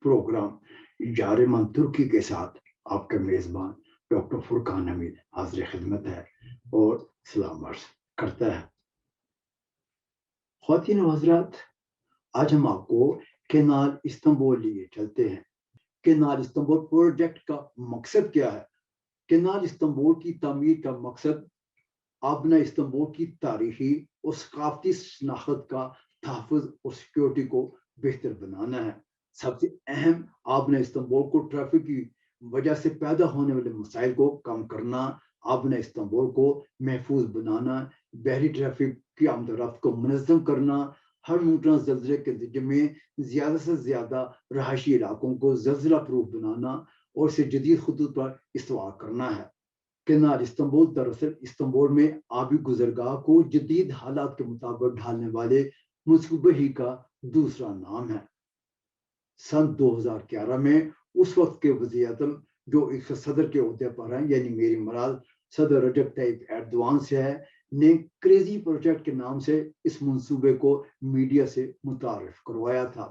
Programme जारमान तुर्की के साथ आपका मेज़बान डॉक्टर फुरकान हमीद हाजिर खिदमत है और सलाम अर्ज करता है। ख्वातीन व हज़रात, आज हम आपको केनाल इस्तांबुल लिए चलते हैं। केनाल इस्तांबुल प्रोजेक्ट का मकसद क्या है? केनाल इस्तांबुल की तामीर का मकसद आबना इस्तांबुल की तारीखी और सकाफती शनाख्त का तहफ़्फ़ुज़ और सिक्योरिटी को बेहतर बनाना है। सबसे अहम, आबना इस्तांबुल को ट्रैफिक की वजह से पैदा होने वाले मसाइल को कम करना, आबना इस्तांबुल को महफूज बनाना, बहरी ट्रैफिक की आमदोरफ्त को मुनज़्ज़म करना, हर मुमकिन ज़लज़ले के नतीजे में ज़्यादा से ज़्यादा रहायशी इलाकों को ज़लज़ला प्रूफ बनाना और इसे जदीद खतूत पर इस्तेमाल करना है। केनाल इस्तांबुल दरअसल इस्तांबुल में आबी गुजरगाह को जदीद हालात के मुताबिक ढालने वाले मंसूबे ही का दूसरा नाम है। सन 2011 में उस वक्त के वज़ीर-ए-आज़म जो एक सदर के ओहदे पर हैं, यानी मेरी मुराद सदर रजब तय्यिप एर्दोआन से है, ने क्रेजी प्रोजेक्ट के नाम से इस मंसूबे को मीडिया से मुतारिफ करवाया था।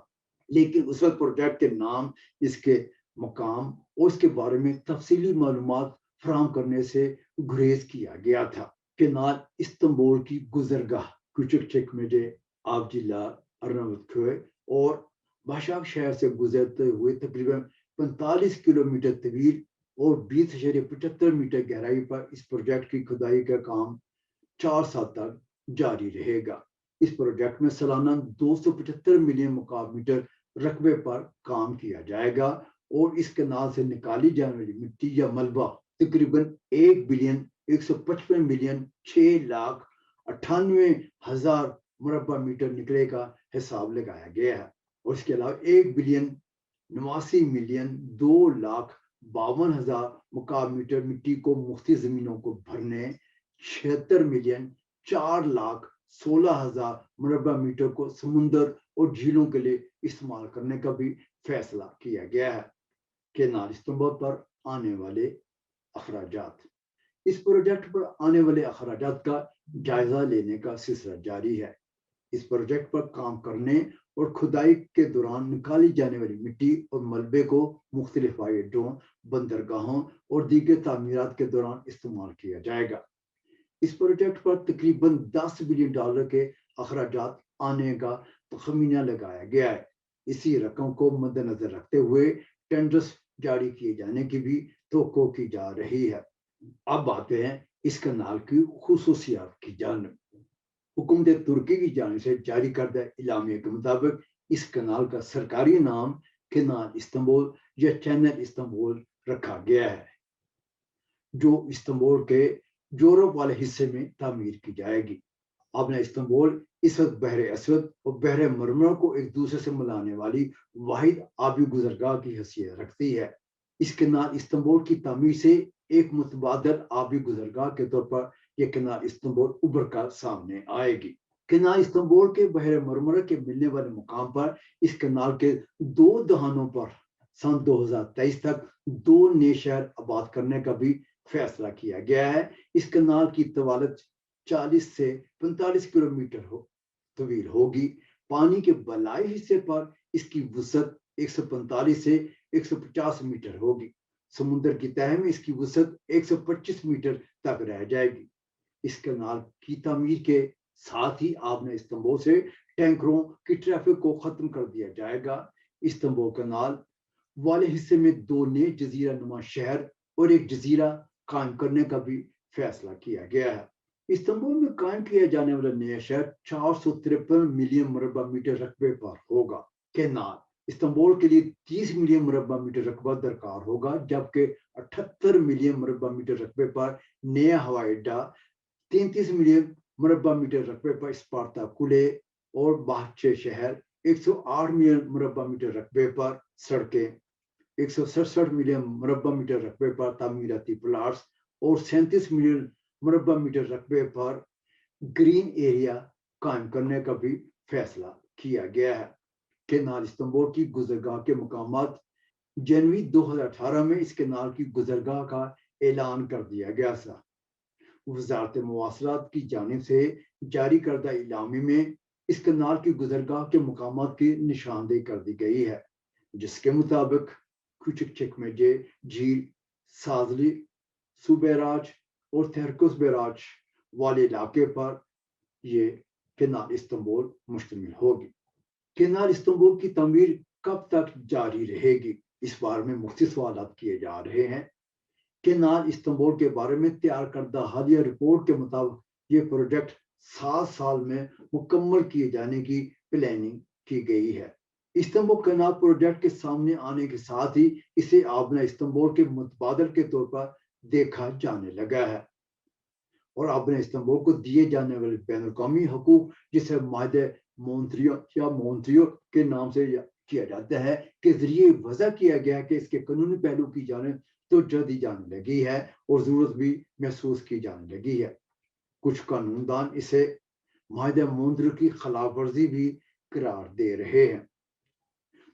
लेकिन उस वक्त प्रोजेक्ट के नाम, इसके मकाम और इसके बारे में तफसीली मालूमात फराहम करने से गुरेज किया गया था। केनाल इस्तांबुल की गुजरगाह Küçükçekmece, Avcılar, Arnavutköy और बाशाक शहर से गुजरते हुए तकरीबन 45 किलोमीटर तवील और 20.75 मीटर गहराई पर इस प्रोजेक्ट की खुदाई का काम 4 साल तक जारी रहेगा। इस प्रोजेक्ट में सालाना 275 मिलियन मुकाब मीटर रकबे पर काम किया जाएगा और इस कैनाल से निकाली जाने वाली मिट्टी या मलबा तकरीबन 1 बिलियन 155 मिलियन 6 लाख 98,000 मुरब्बा मीटर निकले का हिसाब लगाया गया है। और इसके अलावा 1 बिलियन 89 मिलियन 2 लाख 52,000 मुकाब मीटर मिट्टी को मुख्तलिफ जमीनों को भरने, 76 मिलियन 4 लाख 16,000 मुरब्बा मीटर को समुंदर और झीलों के लिए इस्तेमाल करने का भी फैसला किया गया है। केनाल इस्तांबुल पर आने वाले अखराजात। इस प्रोजेक्ट पर आने वाले अखराजात का जायजा लेने का सिलसिला जारी है। इस प्रोजेक्ट पर काम करने और खुदाई के दौरान निकाली जाने वाली मिट्टी और मलबे को मुख्तलिफ हवाई अड्डों, बंदरगाहों और दीगर तामीरात के दौरान इस्तेमाल किया जाएगा। इस प्रोजेक्ट पर तकरीबन $10 बिलियन के अखराजात आने का तखमीना लगाया गया है। इसी रकम को मद्देनजर रखते हुए टेंडर्स जारी किए जाने की भी तवक्को की जा रही है। अब आते हैं इस कनाल की खुसूसियात की जानिब। हुकूमत तुर्की की जानिब से जारी करदा इलामिया के मुताबिक इस कनाल का सरकारी नाम केनाल इस्तांबुल या चैनल इस्तांबुल रखा गया है, जो इस्तांबुल के यूरोप वाले हिस्से में तामीर की जाएगी। आबना इस्तांबुल इस वक्त बहरे असवद और बहरे मरमरा को एक दूसरे से मिलाने वाली वाहिद आबी गुजरगाह की हैसियत रखती है। इस केनाल इस्तांबुल की तामीर से एक मुतबादल आबी गुजरगाह के तौर पर यह केनाल इस्तांबुल उभर कर सामने आएगी। केनाल इस्तांबुल के बहरे मरमरा के मिलने वाले मुकाम पर इस केनाल के 2 दहानों पर सन 2023 तक 2 नए शहर आबाद करने का भी फैसला किया गया है। इस केनाल की तवालत 40 से 45 किलोमीटर तवील होगी। पानी के बलाई हिस्से पर इसकी वसत 145 से 150 मीटर होगी। समुद्र की तह में इसकी वसत 125 मीटर तक रह जाएगी। इस केनाल की तामीर के साथ ही आबना इस्तांबुल से टैंकरों की ट्रैफिक को खत्म कर दिया जाएगा। इस्तांबुल केनाल वाले हिस्से में 2 नए जजीरा नुमा शहर और एक जजीरा कायम करने का भी फैसला किया गया है। इस्तांबुल में कायम किया जाने वाला नया शहर 453 मिलियन मुरब्बा मीटर रकबे पर होगा। केनाल इस्तांबुल के लिए 30 मिलियन मुरब्बा मीटर रकबा दरकार होगा, जबकि 78 मिलियन मुरब्बा मीटर रकबे पर नया हवाई अड्डा, 33 मिलियन मुरब्बा मीटर रकबे पर स्पार्ता कुले और बाहचे शहर, 108 मिलियन मुरब्बा मीटर रकबे पर सड़कें, 167 मिलियन मुरब्बा मीटर रकबे पर तामीराती प्लाट्स और 37 मिलियन मुरब्बा मीटर रकबे पर ग्रीन एरिया कायम करने का भी फैसला किया गया है। केनाल इस्तांबुल की गुजरगाह के मकामात जनवरी 2018 में इस केनाल की गुजरगाह का ऐलान कर दिया गया था। वजारत मवासलात की जानिब से जारी करदा इलामी में इस केनाल की गुजरगाह के मकामात की निशानदेही कर दी गई है। جس کے مطابق کچک چکمجے جھیل سازلی سوبیراج اور تھرکوس بیراج والے علاقے پر یہ کینال استنبول مشتمل ہوگی۔ کینال استنبول کی تعمیر کب تک جاری رہے گی، اس بارے میں مختلف سوالات کیے جا رہے ہیں۔ کینال استنبول کے بارے میں تیار کردہ حالیہ رپورٹ کے مطابق یہ پروجیکٹ 7 سال میں مکمل کیے جانے کی پلاننگ کی گئی ہے۔ استنبول کینال پروجیکٹ کے سامنے آنے کے ساتھ ہی اسے آبنہ استنبول کے متبادل کے طور پر دیکھا جانے لگا ہے، اور آبنہ استنبول کو دیے جانے والے بین الاقوامی حقوق، جسے معاہدہ مونتریو کے نام سے کیا جاتا ہے، کے ذریعے وضع کیا گیا ہے کہ اس کے قانونی پہلو کی جانب توجہ دی جانے لگی ہے اور ضرورت بھی محسوس کی جانے لگی ہے۔ کچھ قانون دان اسے معاہدہ مونتریو کی خلاف ورزی بھی قرار دے رہے ہیں،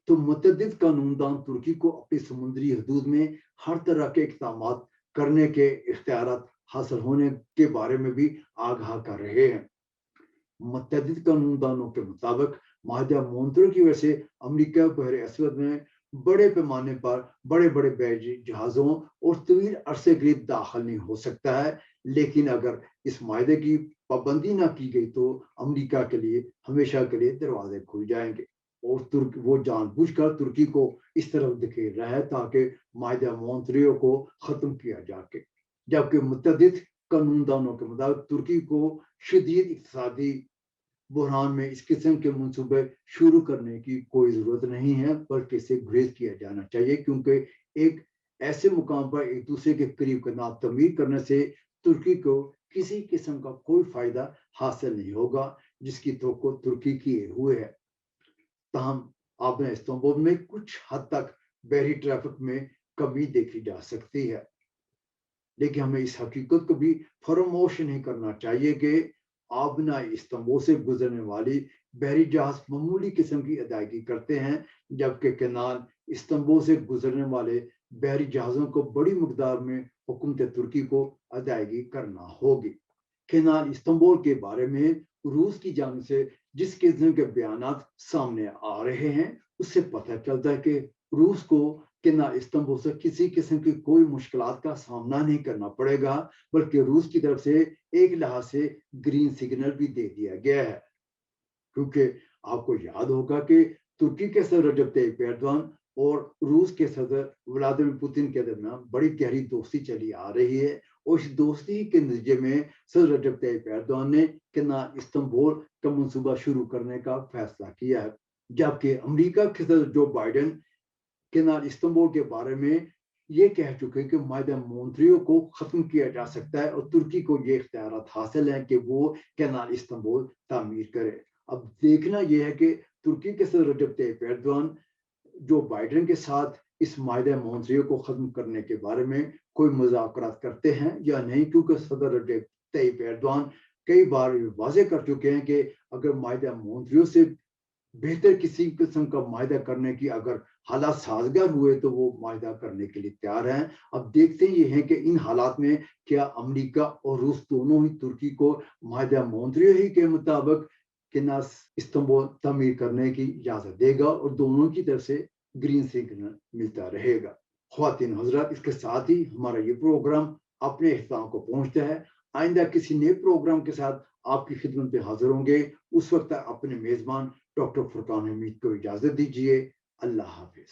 تو متعدد قانون دان ترکی کو اپنی سمندری حدود میں ہر طرح کے اقدامات کرنے کے اختیارات حاصل ہونے کے بارے میں بھی آگاہ کر رہے ہیں۔ متعدد قانون دانوں کے مطابق معاہدہ مونتریو کی وجہ سے امریکہ بحر اسود میں بڑے پیمانے پر بڑے بڑے بحری جہازوں اور طویل عرصے کے لیے داخل نہیں ہو سکتا ہے، لیکن اگر اس معاہدے کی پابندی نہ کی گئی تو امریکہ کے لیے ہمیشہ کے لیے دروازے کھل جائیں گے، اور وہ جان بوجھ کر ترکی کو اس طرف دھکیل رہا ہے تاکہ معاہدہ مونتریو کو ختم کیا جا سکے، جبکہ متعدد قانون دانوں کے مطابق ترکی کو شدید اقتصادی بحران میں اس قسم کے منصوبے شروع کرنے کی کوئی ضرورت نہیں ہے، بلکہ اسے گریز کیا جانا چاہیے، کیونکہ ایک ایسے مقام پر ایک دوسرے کے قریب کینال تعمیر کرنے سے ترکی کو کسی قسم کا کوئی فائدہ حاصل نہیں ہوگا، جس کی توقع ترکی کیے ہوئے ہے۔ تاہم آبنہ استنبول میں کچھ حد تک بحری ٹریفک میں کمی دیکھی جا سکتی ہے، لیکن ہمیں اس حقیقت کو بھی فراموش نہیں کرنا چاہیے کہ آبنہ استنبول سے گزرنے والی بحری جہاز معمولی قسم کی ادائیگی کرتے ہیں، جبکہ کینال استنبول سے گزرنے والے بحری جہازوں کو بڑی مقدار میں حکومت ترکی کو ادائیگی کرنا ہوگی۔ کینال استنبول کے بارے میں روس کی جانب سے جس قسم کے بیانات سامنے آ رہے ہیں، اس سے پتہ چلتا ہے کہ روس کو کینال استنبول سے کسی قسم کی کوئی مشکلات کا سامنا نہیں کرنا پڑے گا، بلکہ روس کی طرف سے ایک لحاظ سے گرین سگنل بھی دے دیا گیا ہے، کیونکہ آپ کو یاد ہوگا کہ ترکی کے صدر رجب طیب ایردوان اور روس کے صدر ولادیمیر پوتن کے درمیان بڑی گہری دوستی چلی آ رہی ہے، اور اس دوستی کے نتیجے میں صدر رجب طیب ایردوان نے کینال استنبول کا منصوبہ شروع کرنے کا فیصلہ کیا ہے، جبکہ امریکہ کے صدر جو بائیڈن کینال استنبول کے بارے میں یہ کہہ چکے کہ معاہدہ مونتریو کو ختم کیا جا سکتا ہے اور ترکی کو یہ اختیارات حاصل ہیں کہ وہ کینال استنبول تعمیر کرے۔ اب دیکھنا یہ ہے کہ ترکی کے صدر رجب طیب ایردوان جو بائیڈن کے ساتھ اس معاہدہ مونتریو کو ختم کرنے کے بارے میں کوئی مذاکرات کرتے ہیں یا نہیں، کیونکہ صدر رجب طیب ایردوان کئی بار واضح کر چکے ہیں کہ اگر معاہدہ مونتریو سے بہتر کسی قسم کا معاہدہ کرنے کی اگر حالات سازگار ہوئے تو وہ معاہدہ کرنے کے لیے تیار ہیں۔ اب دیکھتے یہ ہیں کہ ان حالات میں کیا امریکہ اور روس دونوں ہی ترکی کو معاہدہ مونتریو ہی کے مطابق کینال استنبول تعمیر کرنے کی اجازت دے گا اور دونوں کی طرف سے گرین سگنل ملتا رہے گا۔ خواتین حضرات، اس کے ساتھ ہی ہمارا یہ پروگرام اپنے اختتام کو پہنچتا ہے۔ آئندہ کسی نئے پروگرام کے ساتھ آپ کی خدمت پہ حاضر ہوں گے، اس وقت اپنے میزبان ڈاکٹر فرقان حمید کو اجازت دیجیے۔ اللہ حافظ۔